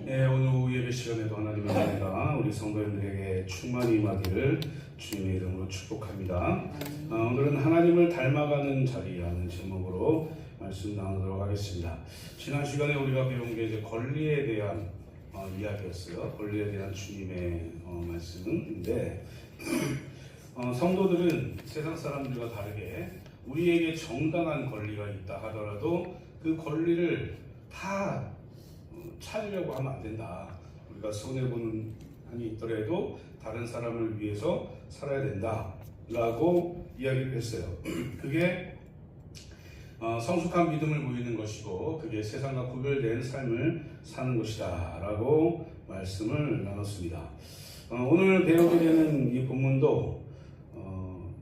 네, 오늘 오후 예배 시간에도 하나님의 은혜가 우리 성도님들에게 충만히 임하기를 주님의 이름으로 축복합니다. 오늘은 하나님을 닮아가는 자리라는 제목으로 말씀 나누도록 하겠습니다. 지난 시간에 우리가 배운 게 이제 권리에 대한 이야기였어요. 권리에 대한 주님의 말씀인데 성도들은 세상 사람들과 다르게 우리에게 정당한 권리가 있다 하더라도 그 권리를 다 찾으려고 하면 안 된다. 우리가 손해보는 한이 있더라도 다른 사람을 위해서 살아야 된다 라고 이야기를 했어요. 그게 성숙한 믿음을 보이는 것이고 그게 세상과 구별된 삶을 사는 것이다 라고 말씀을 나눴습니다. 오늘 배우게 되는 이 본문도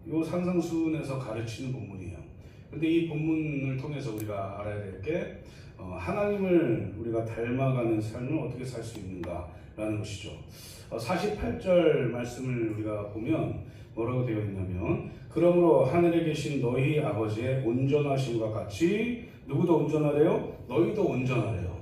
이 산상순에서 가르치는 본문이에요. 근데 이 본문을 통해서 우리가 알아야 될 게 하나님을 우리가 닮아가는 삶을 어떻게 살 수 있는가라는 것이죠. 48절 말씀을 우리가 보면 뭐라고 되어 있냐면 그러므로 하늘에 계신 너희 아버지의 온전하심과 같이 누구도 온전하래요? 너희도 온전하래요.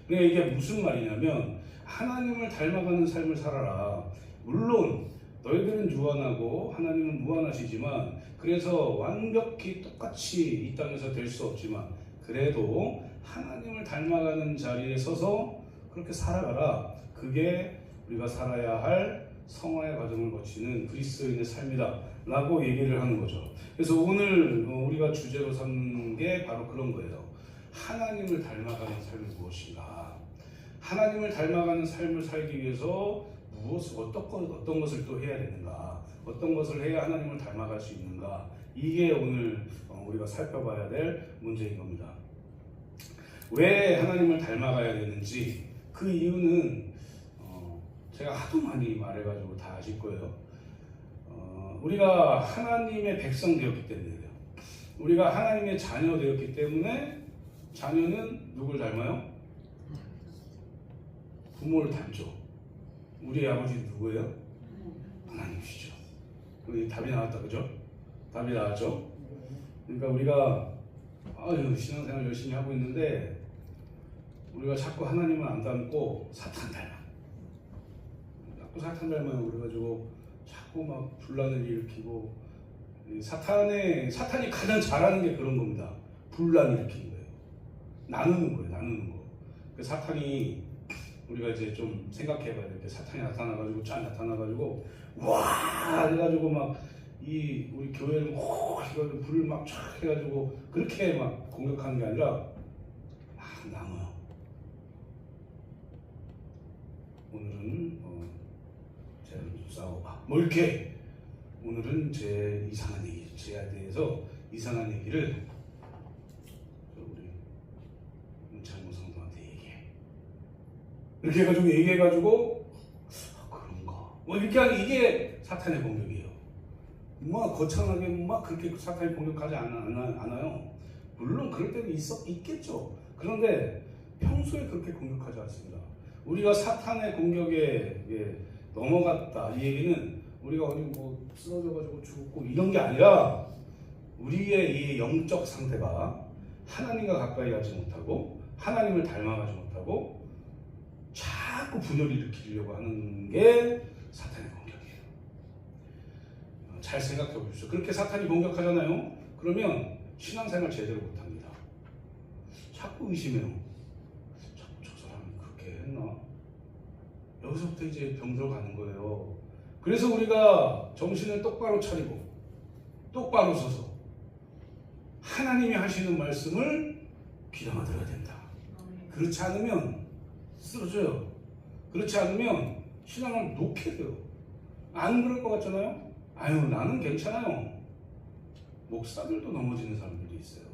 그러니까 이게 무슨 말이냐면 하나님을 닮아가는 삶을 살아라. 물론 너희들은 유한하고 하나님은 무한하시지만 그래서 완벽히 똑같이 이 땅에서 될 수 없지만 그래도 하나님을 닮아가는 자리에 서서 그렇게 살아가라. 그게 우리가 살아야 할 성화의 과정을 거치는 그리스도인의 삶이다 라고 얘기를 하는 거죠. 그래서 오늘 우리가 주제로 삼는 게 바로 그런 거예요. 하나님을 닮아가는 삶이 무엇인가? 하나님을 닮아가는 삶을 살기 위해서 어떤 것을 또 해야 되는가? 어떤 것을 해야 하나님을 닮아갈 수 있는가? 이게 오늘 우리가 살펴봐야 될 문제인 겁니다. 왜 하나님을 닮아가야 되는지 그 이유는 제가 하도 많이 말해가지고 다 아실 거예요. 우리가 하나님의 백성 되었기 때문에요. 우리가 하나님의 자녀 되었기 때문에 자녀는 누굴 닮아요? 부모를 닮죠. 우리 아버지 누구예요? 하나님이시죠. 답이 나왔다, 그죠? 답이 나왔죠? 그러니까 우리가 신앙생활 열심히 하고 있는데 우리가 자꾸 하나님을 안 닮고 사탄 닮아. 자꾸 사탄 닮아요. 그래가지고 자꾸 막 분란을 일으키고 사탄이 가장 잘하는 게 그런 겁니다. 분란 일으키는 거예요. 나누는 거. 그 사탄이 우리가 이제 좀 생각해봐야 될 때 사탄이 나타나가지고 와 해가지고 막 우리 교회를 해가지고 불을 막 쫙 해가지고 그렇게 막 공격하는 게 아니라 막 나눠요. 오늘은 쟤랑 좀 싸워봐. 뭐 이렇게 오늘은 제 이상한 얘기, 쟤에 대해서 이상한 얘기를 우리 문창모 성도한테 얘기해. 이렇게 해가지고 얘기해가지고 그런가. 뭐 이렇게 하는 이게 사탄의 공격이에요. 막 거창하게 막 그렇게 사탄이 공격하지 않아요. 물론 그럴 때도 있겠죠. 그런데 평소에 그렇게 공격하지 않습니다. 우리가 사탄의 공격에 넘어갔다 이 얘기는 우리가 어디 뭐 쓰러져가지고 죽고 이런 게 아니라 우리의 이 영적 상태가 하나님과 가까이 가지 못하고 하나님을 닮아가지 못하고 자꾸 분열을 일으키려고 하는 게 사탄의 공격이에요. 잘 생각해 보십시오. 그렇게 사탄이 공격하잖아요. 그러면 신앙생활 제대로 못합니다. 자꾸 의심해요. 저 사람이 그렇게 했나? 여기서부터 이제 병 들어가는 거예요. 그래서 우리가 정신을 똑바로 차리고 똑바로 서서 하나님이 하시는 말씀을 귀담아 들어야 된다. 그렇지 않으면 쓰러져요. 그렇지 않으면 신앙을 놓게 돼요. 안 그럴 것 같잖아요. 나는 괜찮아요. 목사들도 넘어지는 사람들도 있어요.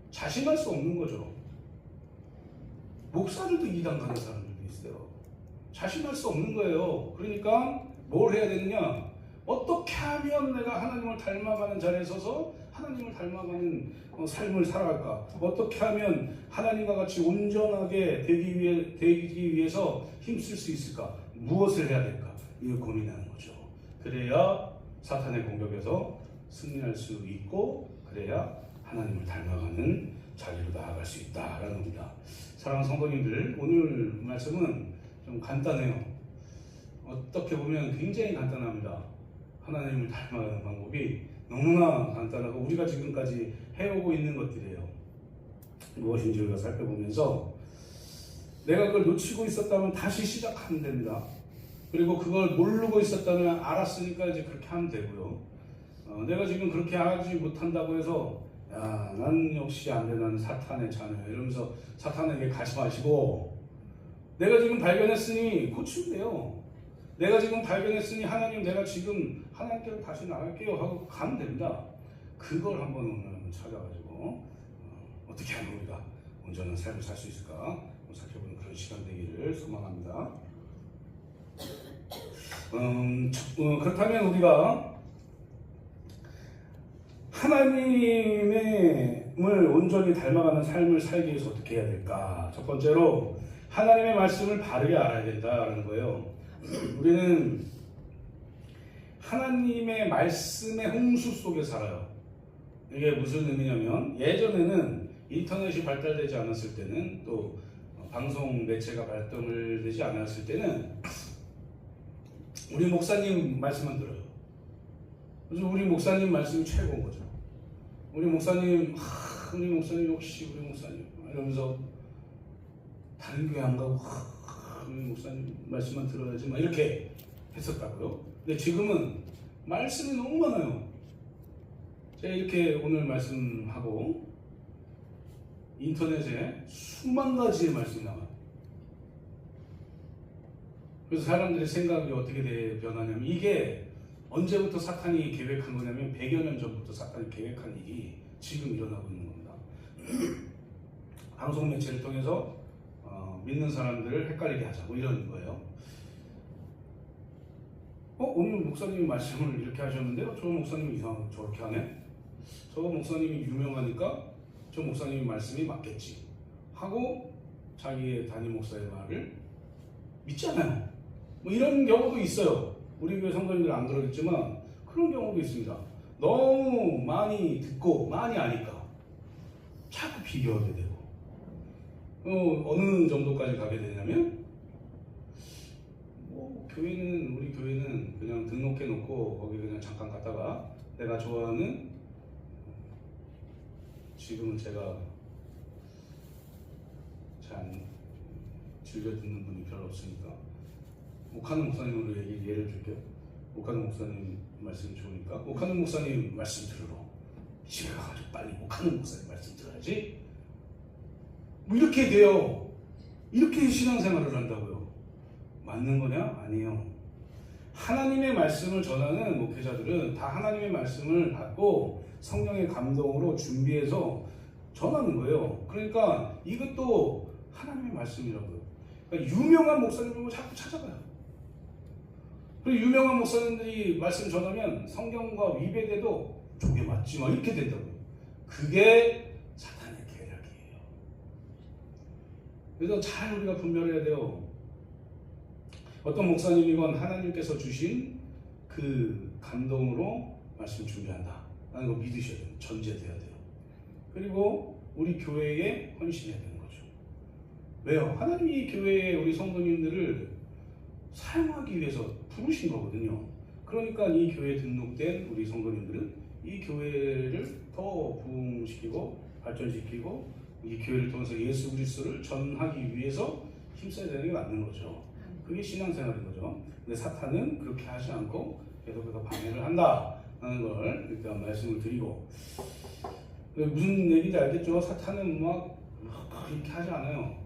자신할 수 없는 거죠. 목사들도 이단 가는 사람들도 있어요. 자신할 수 없는 거예요. 그러니까 뭘 해야 되느냐? 어떻게 하면 내가 하나님을 닮아가는 자리에 서서 하나님을 닮아가는 삶을 살아갈까? 어떻게 하면 하나님과 같이 온전하게 되기 위해서 힘쓸 수 있을까? 무엇을 해야 될까? 이걸 고민하는 거죠. 그래야 사탄의 공격에서 승리할 수 있고 그래야 하나님을 닮아가는 자리로 나아갈 수 있다라는 겁니다. 사랑하는 성도님들, 오늘 말씀은 좀 간단해요. 어떻게 보면 굉장히 간단합니다. 하나님을 닮아가는 방법이 너무나 간단하고 우리가 지금까지 해오고 있는 것들이에요. 무엇인지 우리가 살펴보면서 내가 그걸 놓치고 있었다면 다시 시작하면 됩니다. 그리고 그걸 모르고 있었다면 알았으니까 이제 그렇게 하면 되고요. 내가 지금 그렇게 하지 못한다고 해서 야, 난 역시 안 돼, 나는 사탄의 자녀야 이러면서 사탄에게 가지 마시고, 내가 지금 발견했으니 고치면 돼요. 내가 지금 발견했으니 하나님, 내가 지금 하나님께로 다시 나갈게요 하고 가면 됩니다. 그걸 한번 오늘 찾아가지고 어떻게 하면 우리가 온전한 삶을 살 수 있을까 살펴보는 그런 시간 되기를 소망합니다. 그렇다면 우리가 하나님을 온전히 닮아가는 삶을 살기 위해서 어떻게 해야 될까? 첫 번째로 하나님의 말씀을 바르게 알아야 된다는 거예요. 우리는 하나님의 말씀의 홍수 속에 살아요. 이게 무슨 의미냐면, 예전에는 인터넷이 발달되지 않았을 때는, 또 방송 매체가 발달되지 않았을 때는 우리 목사님 말씀만 들어요. 그래서 우리 목사님 말씀이 최고인 거죠. 우리 목사님 역시 우리 목사님 이러면서 다른 교회 안 가고 우리 목사님 말씀만 들어야지 막 이렇게 했었다고요. 근데 지금은 말씀이 너무 많아요. 제가 이렇게 오늘 말씀하고 인터넷에 수만 가지의 말씀이 나와요. 그래서 사람들의 생각이 어떻게 변하냐면, 이게 언제부터 사탄이 계획한 거냐면 100여 년 전부터 사탄이 계획한 일이 지금 일어나고 있는 겁니다. 방송 매체를 통해서 믿는 사람들을 헷갈리게 하자 뭐 이런 거예요. 오늘 목사님이 말씀을 이렇게 하셨는데요, 저 목사님이 저렇게 하네? 저 목사님이 유명하니까 저 목사님이 말씀이 맞겠지 하고 자기의 담임 목사의 말을 믿지 않아요. 뭐 이런 경우도 있어요. 우리 교회 성도님들은 안 그러겠지만 그런 경우도 있습니다. 너무 많이 듣고 많이 아니까 자꾸 비교하게 되고, 어느 정도까지 가게 되냐면, 우리 교회는 그냥 등록해 놓고 거기 그냥 잠깐 갔다가 내가 좋아하는, 지금은 제가 잘 즐겨 듣는 분이 별로 없으니까 오카노 목사님으로 예를 줄게요. 오카노 목사님 말씀이 좋으니까 오카노 목사님 말씀 들으러 집에 가가지고 빨리 오카노 목사님 말씀 들어야지, 뭐 이렇게 돼요. 이렇게 신앙생활을 한다고요. 맞는 거냐? 아니에요. 하나님의 말씀을 전하는 목회자들은 다 하나님의 말씀을 받고 성령의 감동으로 준비해서 전하는 거예요. 그러니까 이것도 하나님의 말씀이라고요. 그러니까 유명한 목사님을 자꾸 찾아가요. 그리고 유명한 목사님들이 말씀 전하면 성경과 위배돼도 저게 맞지 막 이렇게 된다고요. 그게 사탄의 계략이에요. 그래서 잘 우리가 분별해야 돼요. 어떤 목사님이건 하나님께서 주신 그 감동으로 말씀 준비한다 라는 거 믿으셔야 돼요. 전제돼야 돼요. 그리고 우리 교회에 헌신해야 되는 거죠. 왜요? 하나님이 교회에 우리 성도님들을 사용하기 위해서 부르신 거거든요. 그러니까 이 교회에 등록된 우리 성도님들은 이 교회를 더 부흥시키고 발전시키고 이 교회를 통해서 예수 그리스도를 전하기 위해서 힘써야 되는 게 맞는 거죠. 그게 신앙생활인 거죠. 근데 사탄은 그렇게 하지 않고 계속해서 방해를 한다라는 걸 일단 말씀을 드리고, 무슨 얘기인지 알겠죠? 사탄은 막 그렇게 하지 않아요.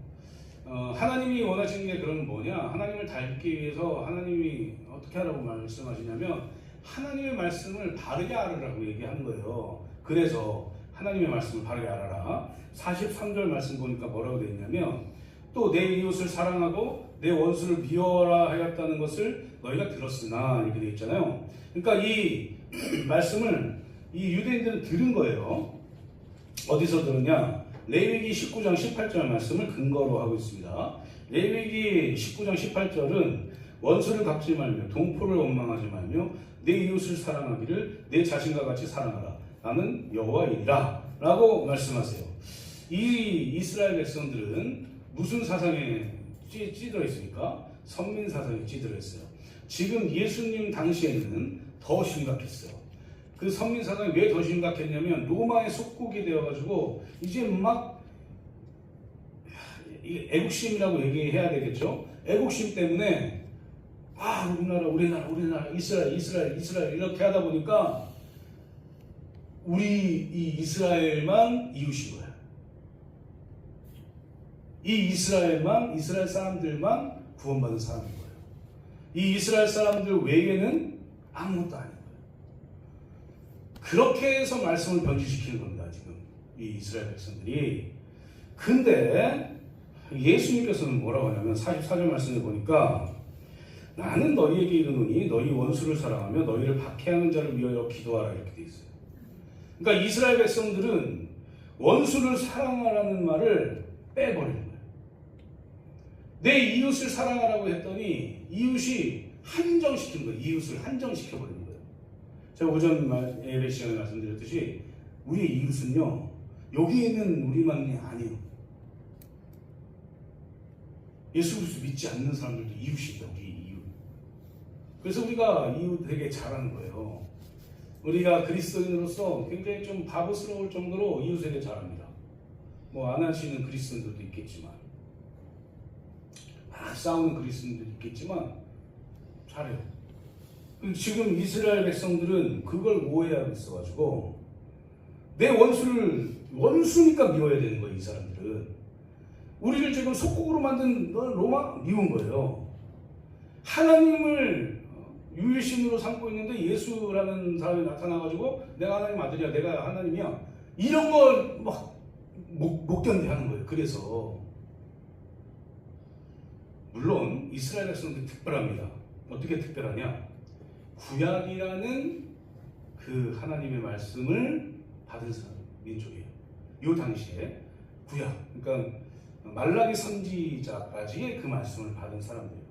하나님이 원하시는 게 그럼 뭐냐? 하나님을 닮기 위해서 하나님이 어떻게 하라고 말씀하시냐면 하나님의 말씀을 바르게 알으라고 얘기하는 거예요. 그래서 하나님의 말씀을 바르게 알아라. 43절 말씀 보니까 뭐라고 되어 있냐면, 또 내 이웃을 사랑하고 내 원수를 미워하라 하였다는 것을 너희가 들었으나, 이렇게 되어 있잖아요. 그러니까 이 말씀을 이 유대인들은 들은 거예요. 어디서 들었냐? 레위기 19장 18절 말씀을 근거로 하고 있습니다. 레위기 19장 18절은 원수를 갚지 말며 동포를 원망하지 말며 내 이웃을 사랑하기를 내 자신과 같이 사랑하라. 나는 여호와이니라 라고 말씀하세요. 이 이스라엘 백성들은 무슨 사상에 찌들어 있습니까? 선민 사상에 찌들어 있어요. 지금 예수님 당시에는 더 심각했어요. 그 선민 사상이 왜 더 심각했냐면 로마의 속국이 되어가지고 이제 막 이게 애국심이라고 얘기해야 되겠죠. 애국심 때문에 우리나라 이스라엘 이렇게 하다 보니까 우리 이 이스라엘만 이웃인 거야. 이 이스라엘 사람들만 구원받은 사람인 거예요. 이 이스라엘 사람들 외에는 아무것도 아닌 거예요. 그렇게 해서 말씀을 변질시키는 겁니다. 지금 이 이스라엘 백성들이. 근데 예수님께서는 뭐라고 하냐면 44절 말씀을 보니까 나는 너희에게 이르노니 너희 원수를 사랑하며 너희를 박해하는 자를 위하여 기도하라 이렇게 돼 있어요. 그러니까 이스라엘 백성들은 원수를 사랑하라는 말을 빼버리는 거예요. 내 이웃을 사랑하라고 했더니 이웃이 한정시키는 거예요. 이웃을 한정시켜버리는 거예요. 제가 오전 예배 시간에 말씀드렸듯이 우리의 이웃은요, 여기 있는 우리만이 아니에요. 예수 그리스도 믿지 않는 사람들도 이웃이다. 우리 이웃. 그래서 우리가 이웃 되게 잘하는 거예요. 우리가 그리스도인으로서 굉장히 좀 바보스러울 정도로 이웃에게 잘합니다. 뭐 안 하시는 그리스도인들도 있겠지만, 싸우는 그리스도인들도 있겠지만 잘해요. 지금 이스라엘 백성들은 그걸 오해하고 있어가지고 내 원수니까 미워야 되는 거예요. 이 사람들은 우리를 지금 속국으로 만든 로마 미운 거예요. 하나님을 유일신으로 삼고 있는데 예수라는 사람이 나타나가지고 내가 하나님 아들이야, 내가 하나님이야, 이런 걸 막 못 견뎌하는 거예요. 그래서 물론 이스라엘 백성들이 특별합니다. 어떻게 특별하냐? 구약이라는 그 하나님의 말씀을 받은 사람 민족이에요. 이 당시에 구약, 그러니까 말라기 선지자까지 그 말씀을 받은 사람들이에요.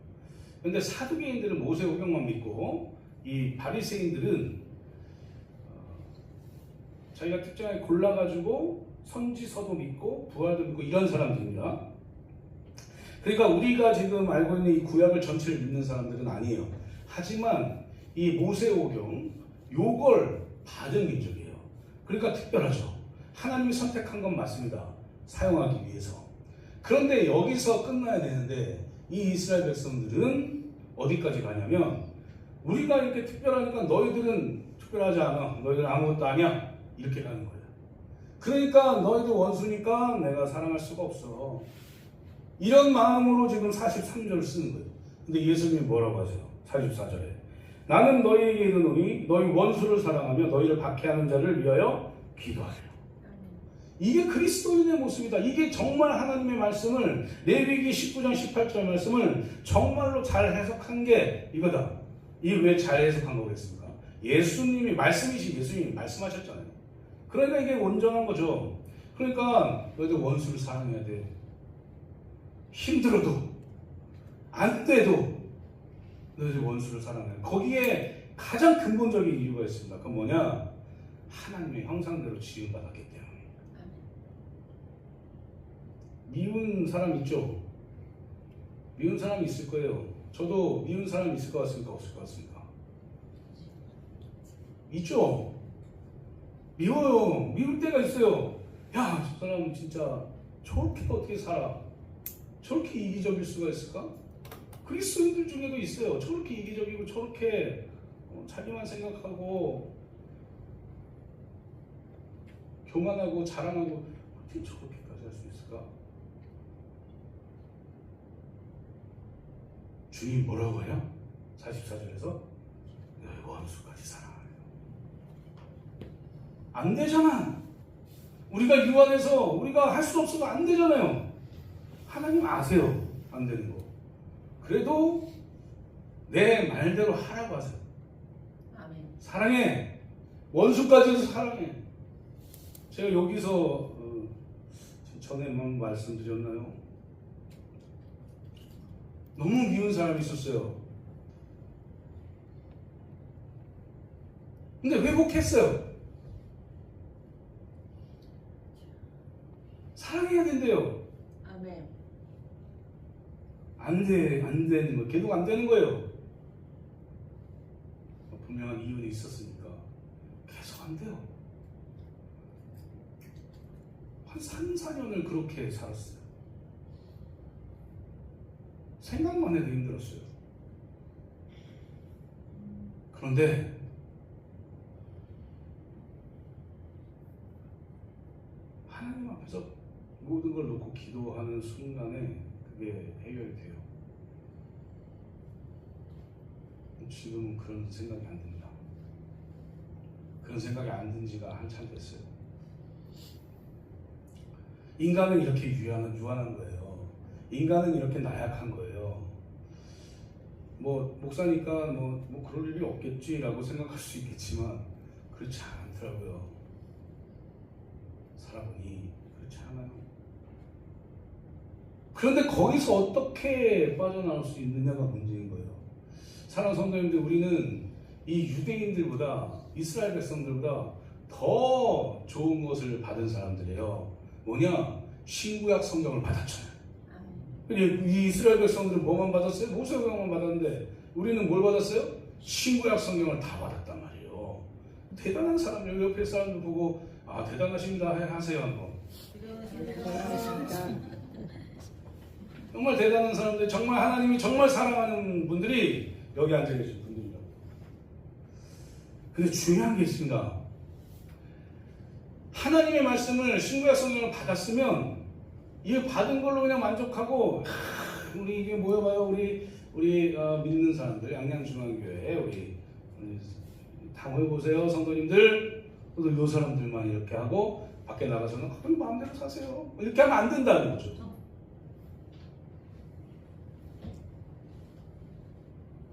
그런데 사두개인들은 모세오경만 믿고 이 바리새인들은 자기가 특정하게 골라가지고 선지서도 믿고 부활도 믿고 이런 사람들입니다. 그러니까 우리가 지금 알고 있는 이 구약을 전체를 믿는 사람들은 아니에요. 하지만 이 모세오경 요걸 받은 민족이에요. 그러니까 특별하죠. 하나님이 선택한 건 맞습니다. 사용하기 위해서. 그런데 여기서 끝나야 되는데 이 이스라엘 백성들은 어디까지 가냐면 우리가 이렇게 특별하니까 너희들은 특별하지 않아. 너희들은 아무것도 아니야. 이렇게 가는 거예요. 그러니까 너희들 원수니까 내가 사랑할 수가 없어. 이런 마음으로 지금 43절을 쓰는 거예요. 근데 예수님이 뭐라고 하세요? 44절에 나는 너희에게 이르노니 너희 원수를 사랑하며 너희를 박해하는 자를 위하여 기도하라. 이게 그리스도인의 모습이다. 이게 정말 하나님의 말씀을 레위기 19장 18절 말씀을 정말로 잘 해석한 게 이거다. 이게 왜 잘 해석한 거겠습니까? 예수님이 말씀이신 예수님이 말씀하셨잖아요. 그러니까 이게 온전한 거죠. 그러니까 너희들 원수를 사랑해야 돼. 힘들어도 안 돼도 너희들 원수를 사랑해. 거기에 가장 근본적인 이유가 있습니다. 그건 뭐냐? 하나님의 형상대로 지음받았기 때문에. 미운 사람 있죠? 미운 사람이 있을 거예요. 저도 미운 사람이 있을 것 같습니까? 없을 것 같습니까? 있죠? 미워요. 미울 때가 있어요. 야, 저 사람은 진짜 저렇게 어떻게 살아? 저렇게 이기적일 수가 있을까? 그리스도인들 중에도 있어요. 저렇게 이기적이고 저렇게 자기만 생각하고 교만하고 자랑하고 어떻게 저렇게까지 할 수 있을까? 주님 뭐라고 해요? 44절에서 너희 원수까지 사랑하래요. 안 되잖아. 우리가 유한해서 우리가 할 수 없어도 안 되잖아요. 하나님 아세요. 안 되는 거. 그래도 내 말대로 하라고 하세요. 아멘. 사랑해. 원수까지도 사랑해. 제가 여기서 전에만 말씀드렸나요? 너무 미운 사람이 있었어요. 근데 회복했어요. 사랑해야 된대요. 아멘. 안 되는 거예요. 계속 안 되는 거예요. 분명한 이유는 있었으니까 계속 안 돼요. 한 3, 4년을 그렇게 살았어요. 생각만 해도 힘들었어요. 그런데 하나님 앞에서 모든 걸 놓고 기도하는 순간에 그게 해결이 돼요. 지금은 그런 생각이 안 듭니다. 그런 생각이 안 든 지가 한참 됐어요. 인간은 이렇게 유한한 거예요. 인간은 이렇게 나약한 거예요. 목사니까 그럴 일이 없겠지라고 생각할 수 있겠지만 그렇지 않더라고요. 살아보니 그렇지 않아요. 그런데 거기서 어떻게 빠져나올 수 있느냐가 문제인 거예요. 사랑하는 성도님들, 우리는 이 유대인들보다, 이스라엘 백성들보다 더 좋은 것을 받은 사람들이에요. 뭐냐? 신구약 성경을 받았잖아요. 이 이스라엘 백성들은 뭐만 받았어요? 모세오경만 받았는데 우리는 뭘 받았어요? 신구약 성경을 다 받았단 말이에요. 대단한 사람들, 옆에 사람들 보고 대단하십니다 하세요 한번. 정말 대단한 사람들, 정말 하나님이 정말 사랑하는 분들이 여기 앉아 계신 분들이라고. 근데 중요한 게 있습니다. 하나님의 말씀을 신구약 성경을 받았으면 이 받은 걸로 그냥 만족하고 우리 이게 모여봐요. 우리 믿는 사람들, 양양중앙교회 우리 다 모여보세요 성도님들. 그래도 요 사람들만 이렇게 하고 밖에 나가서는 마음대로 사세요. 이렇게 하면 안 된다는 거죠.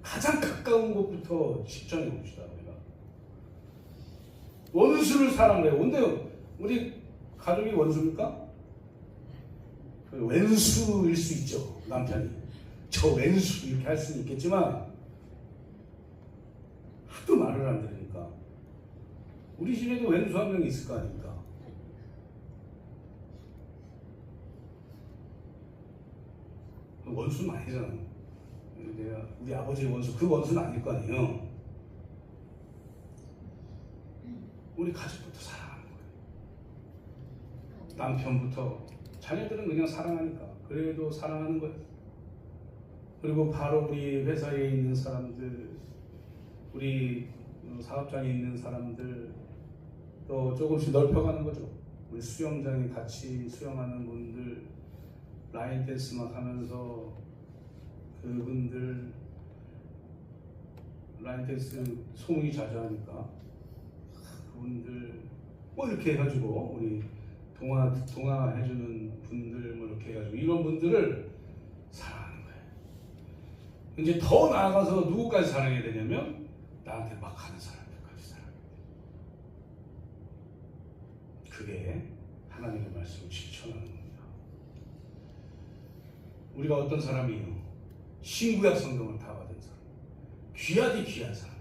가장 가까운 곳부터 실천해 봅시다. 우리가 원수를 사랑해요. 근데 우리 가족이 원수입니까? 왼수일 수 있죠. 남편이 저 왼수 이렇게 할 수는 있겠지만 하도 말을 안 들으니까 우리 집에도 왼수 한 명 있을 거 아닙니까? 원수는 아니잖아요. 우리 아버지의 원수, 그 원수는 아닐 거 아니에요. 우리 가족부터 사랑하는 거예요. 남편부터 자녀들은 그냥 사랑하니까 그래도 사랑하는 거예요. 그리고 바로 우리 회사에 있는 사람들, 우리 사업장에 있는 사람들 또 조금씩 넓혀가는 거죠. 우리 수영장에 같이 수영하는 분들, 라인 댄스 막 하면서 그분들 라인 댄스 소문이 자주 하니까 그분들 이렇게 해가지고 우리 동화 해주는 분들 이렇게 해가지고 이런 분들을 사랑하는 거예요. 이제 더 나아가서 누구까지 사랑해야 되냐면 나한테 막 하는 사람들까지 사랑해야 돼요. 그게 하나님의 말씀을 실천하는 겁니다. 우리가 어떤 사람이에요? 신구약 성경을 다 받은 사람, 귀한 사람,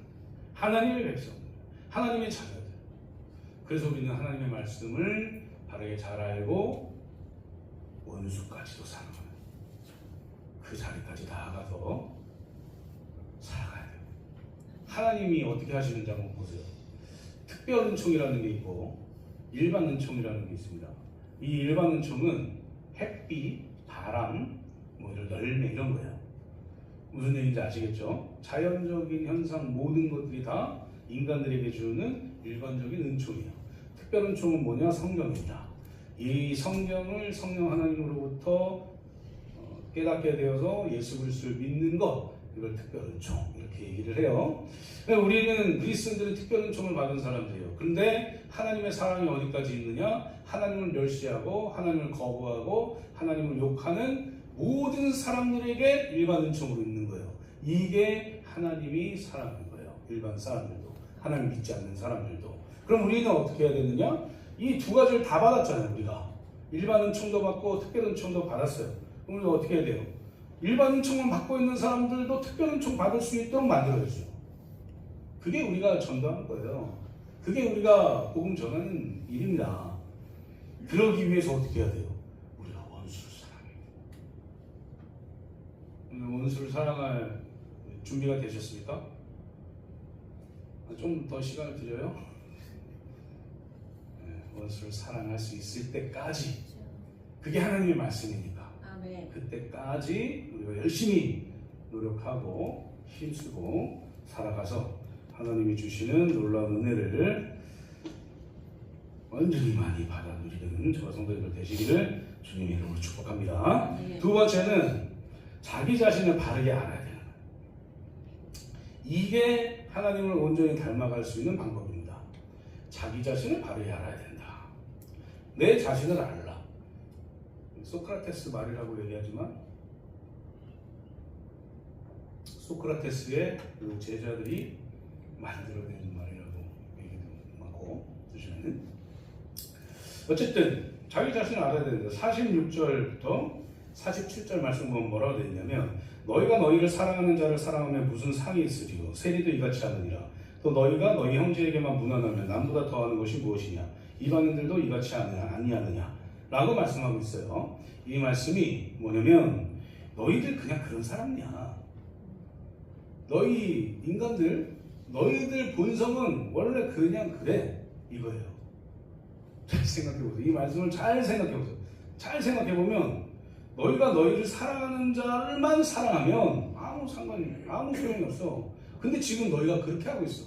하나님의 백성들, 하나님의 자녀들. 그래서 우리는 하나님의 말씀을 바르게 잘 알고 원수까지도 사랑하는 그 자리까지 나아가서 살아가야 돼요. 하나님이 어떻게 하시는지 한번 보세요. 특별 은총이라는 게 있고 일반 은총이라는 게 있습니다. 이 일반 은총은 햇빛, 바람, 이런 열매 이런 거예요. 무슨 얘기인지 아시겠죠? 자연적인 현상 모든 것들이 다 인간들에게 주는 일반적인 은총이에요. 특별 은총은 뭐냐? 성경입니다. 이 성경을 성령 하나님으로부터 깨닫게 되어서 예수 그리스도를 믿는 것, 이걸 특별 은총 이렇게 얘기를 해요. 우리는 그리스도인들은 특별 은총을 받은 사람들이에요. 그런데 하나님의 사랑이 어디까지 있느냐? 하나님을 멸시하고 하나님을 거부하고 하나님을 욕하는 모든 사람들에게 일반 은총으로 있는 거예요. 이게 하나님이 사랑하는 거예요. 일반 사람들도, 하나님 믿지 않는 사람들도. 그럼 우리는 어떻게 해야 되느냐? 이 두 가지를 다 받았잖아요. 우리가 일반 은총도 받고 특별 은총도 받았어요. 그럼 우리가 어떻게 해야 돼요? 일반 은총만 받고 있는 사람들도 특별 은총 받을 수 있도록 만들어야죠. 그게 우리가 전도하는 거예요. 그게 우리가 복음 전하는 일입니다. 그러기 위해서 어떻게 해야 돼요? 우리가 원수를 사랑해요. 원수를 사랑할 준비가 되셨습니까? 좀 더 시간을 드려요. 원수를 사랑할 수 있을 때까지, 그게 하나님의 말씀이니까. 아멘. 그때까지 우리가 열심히 노력하고 힘쓰고 살아가서 하나님이 주시는 놀라운 은혜를 완전히 많이 받아 누리는 저와 성도님들 되시기를 주님의 이름으로 축복합니다. 네. 두 번째는 자기 자신을 바르게 알아야 되는 거예요. 이게 하나님을 온전히 닮아갈 수 있는 방법입니다. 자기 자신을 바르게 알아야 된다. 내 자신을 알라. 소크라테스 말이라고 얘기하지만 소크라테스의 그 제자들이 만들어낸 말이라고 얘기도 많고 드시는. 어쨌든 자기 자신을 알아야 되는데 46절부터 47절 말씀 보면 뭐라고 되어 있냐면, 너희가 너희를 사랑하는 자를 사랑하면 무슨 상이 있으리요 세리도 이같이 하느니라. 또 너희가 너희 형제에게만 무난하면 남보다 더하는 것이 무엇이냐. 이방인들도 이같이 아니하느냐 라고 말씀하고 있어요. 이 말씀이 뭐냐면, 너희들 그냥 그런 사람이야. 너희 인간들, 너희들 본성은 원래 그냥 그래, 이거예요. 잘 생각해보세요. 이 말씀을 잘 생각해보세요. 잘 생각해보면 너희가 너희를 사랑하는 자를만 사랑하면 아무 상관이, 아무 소용이 없어. 근데 지금 너희가 그렇게 하고 있어.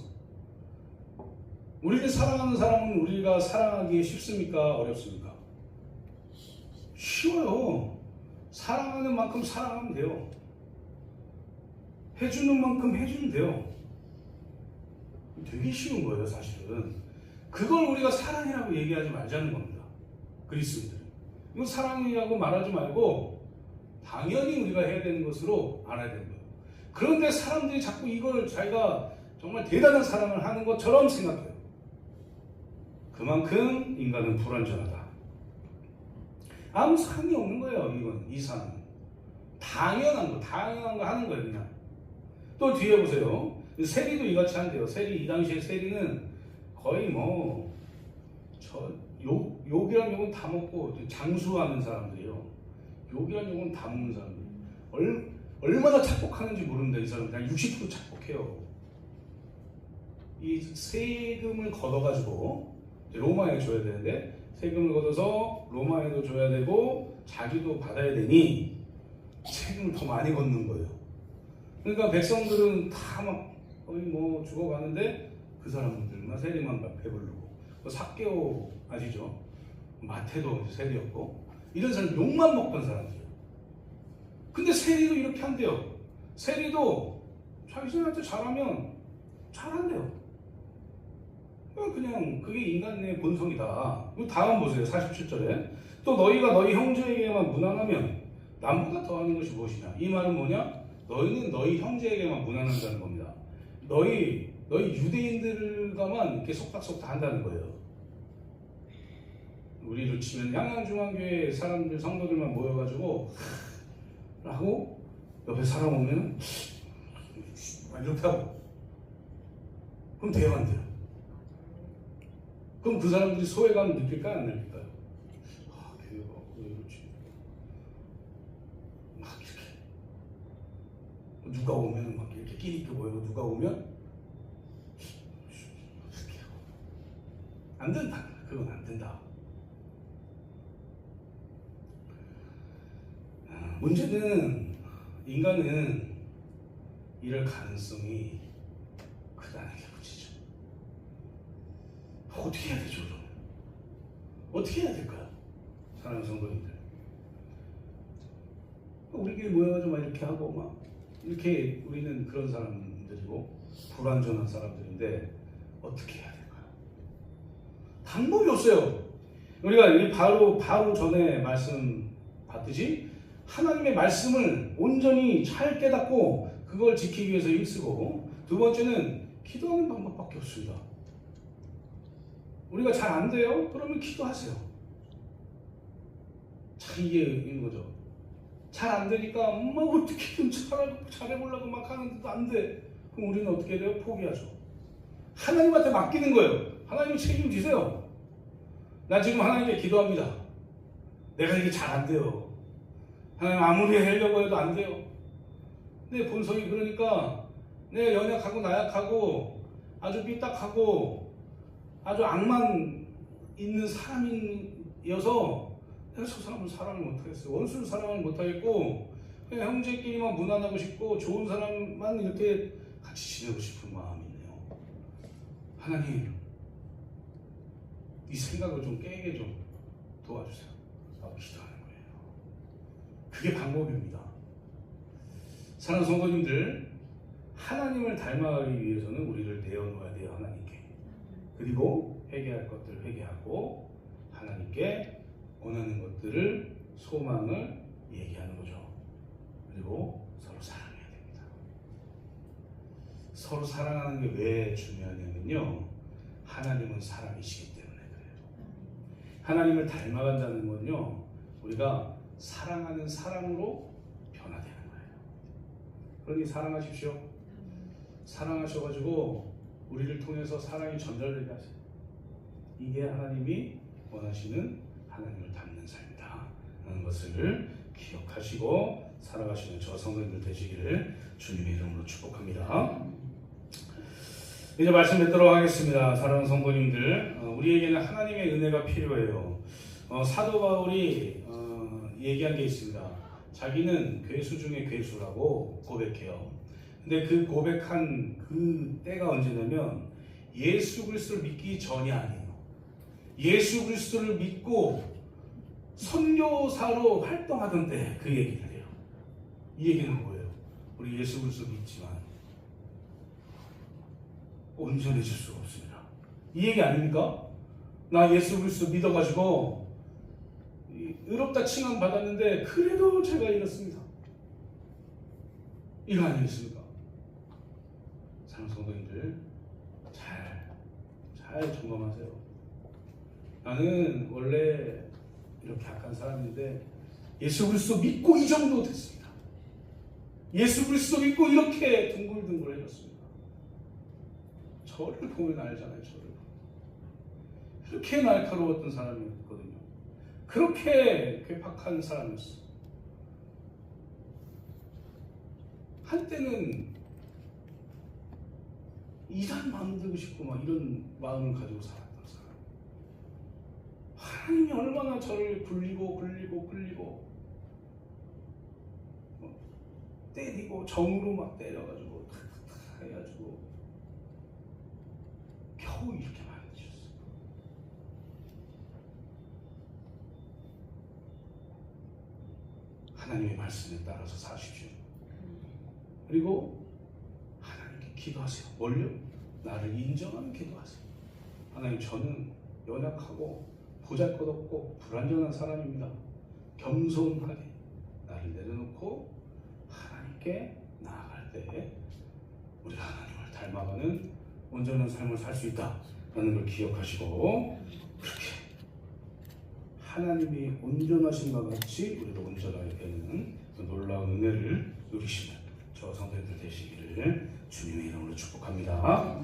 우리를 사랑하는 사람은 우리가 사랑하기 쉽습니까? 어렵습니까? 쉬워요. 사랑하는 만큼 사랑하면 돼요. 해주는 만큼 해주면 돼요. 되게 쉬운 거예요, 사실은. 그걸 우리가 사랑이라고 얘기하지 말자는 겁니다. 그리스도인들은. 이거 사랑이라고 말하지 말고 당연히 우리가 해야 되는 것으로 알아야 되는 거예요. 그런데 사람들이 자꾸 이걸 자기가 정말 대단한 사랑을 하는 것처럼 생각해요. 그만큼 인간은 불완전하다. 아무 상이 없는 거예요. 이 상은 당연한 거 하는 거예요. 그냥. 또 뒤에 보세요. 세리도 이같이 한대요. 이 당시에 세리는 거의 욕이란 욕은 다 먹고 장수하는 사람들이에요. 욕이란 욕은 다 먹는 사람들. 얼마나 착복하는지 모르는데 이 사람은 그냥 60% 착복해요. 이 세금을 걷어가지고 로마에 줘야 되는데, 세금을 걷어서 로마에도 줘야 되고 자기도 받아야 되니 세금을 더 많이 걷는 거예요. 그러니까 백성들은 다 막 거의 죽어가는데 그 사람들만 세리만 배부르고. 삭개오 아시죠? 마태도 세리였고, 이런 사람 욕만 먹던 사람들이에요. 근데 세리도 이렇게 한대요. 세리도 자기들한테 잘하면 잘한대요. 그냥 그게 인간의 본성이다. 다음 보세요. 47절에 또 너희가 너희 형제에게만 무난하면 남보다 더하는 것이 무엇이냐. 이 말은 뭐냐? 너희는 너희 형제에게만 무난한다는 겁니다. 너희 유대인들과만 이렇게 속닥속닥 한다는 거예요. 우리로 치면 양양중앙교회 사람들, 성도들만 모여가지고 하고 옆에 사람 오면 이렇게 하고, 그럼 돼요, 안 돼요? 그럼 그 사람들이 소외감을 느낄까요, 안 느낄까요? 교회가 왜 이러지? 막 이렇게 누가 오면 막 이렇게 끼리 있게 모이고, 누가 오면 이렇게 하고. 안 된다. 그건 안 된다. 문제는 인간은 이럴 가능성이 크다는 게 문제죠. 어떻게 해야 되죠, 그럼? 어떻게 해야 될까요? 사랑하는 성도님들. 우리끼리 모여가지고 막 이렇게 하고 막 이렇게 우리는 그런 사람들이고 불완전한 사람들인데 어떻게 해야 될까요? 방법이 없어요. 우리가 바로 전에 말씀 봤듯이 하나님의 말씀을 온전히 잘 깨닫고 그걸 지키기 위해서 힘쓰고, 두 번째는 기도하는 방법밖에 없습니다. 우리가 잘 안 돼요? 그러면 기도하세요. 잘 이해인 거죠. 잘 안 되니까 어떻게든 잘해보려고 막 하는데도 안 돼. 그럼 우리는 어떻게 돼요? 포기하죠. 하나님한테 맡기는 거예요. 하나님이 책임지세요. 나 지금 하나님께 기도합니다. 내가 이게 잘 안 돼요. 하나님 아무리 하려고 해도 안 돼요. 내 본성이 그러니까 내가 연약하고 나약하고 아주 삐딱하고 아주 악만 있는 사람이어서 내가 저 사람을 사랑을 못하겠어. 원수를 사랑을 못하겠고 그냥 형제끼리만 무난하고 싶고 좋은 사람만 이렇게 같이 지내고 싶은 마음이 있네요. 하나님, 이 생각을 좀 깨게 좀 도와주세요. 라고 기도하는 거예요. 그게 방법입니다. 사랑하는 성도님들, 하나님을 닮아가기 위해서는 우리를 내어놓아야 돼요. 하나님께. 그리고 회개할 것들 회개하고 하나님께 원하는 것들을 소망을 얘기하는 거죠. 그리고 서로 사랑해야 됩니다. 서로 사랑하는 게 왜 중요하냐면요, 하나님은 사랑이시기 때문에 그래요. 하나님을 닮아간다는 건요, 우리가 사랑하는 사랑으로 변화되는 거예요. 그러니 사랑하십시오. 사랑하셔가지고 우리를 통해서 사랑이 전달되게 하세요. 이게 하나님이 원하시는 하나님을 닮는 삶이다 하는 것을 기억하시고 살아가시는 저 성도님들 되시기를 주님의 이름으로 축복합니다. 이제 말씀 뵙도록 하겠습니다. 사랑하는 성도님들, 우리에게는 하나님의 은혜가 필요해요. 사도 바울이 얘기한 게 있습니다. 자기는 괴수 중에 괴수라고 고백해요. 근데 그 고백한 그 때가 언제냐면 예수 그리스도를 믿기 전이 아니에요. 예수 그리스도를 믿고 선교사로 활동하던 때 그 얘기를 해요. 이 얘기는 뭐예요? 우리 예수 그리스도 믿지만 온전해질 수가 없습니다. 이 얘기 아닙니까? 나 예수 그리스도 믿어가지고 의롭다 칭함 받았는데 그래도 제가 이렇습니다. 이거 아니겠습니까? 사랑하는 성도님들, 잘 점검하세요. 나는 원래 이렇게 악한 사람인데 예수 그리스도 믿고 이 정도 됐습니다. 예수 그리스도 믿고 이렇게 둥글둥글해졌습니다. 저를 보면 알잖아요. 저를 그렇게 날카로웠던 사람이었거든요. 그렇게 괴팍한 사람이었어요. 한때는 이단 만들고 싶고 막 이런 마음을 가지고 살았던 사람. 하나님이 얼마나 저를 굴리고 때리고 정으로 막 때려가지고 탁탁탁 해가지고 겨우 이렇게 만드셨어요. 하나님의 말씀에 따라서 사십시오. 그리고 하나님께 기도하세요. 뭘요? 나를 인정하는 기도하세요. 하나님, 저는 연약하고 보잘것없고 불완전한 사람입니다. 겸손하게 나를 내려놓고 하나님께 나아갈 때 우리가 하나님을 닮아가는 온전한 삶을 살 수 있다라는 걸 기억하시고, 그렇게 하나님이 온전하신 것 같이 우리도 온전하게 되는 그 놀라운 은혜를 누리시는 저 성도님들 되시기를 주님의 이름으로 축복합니다.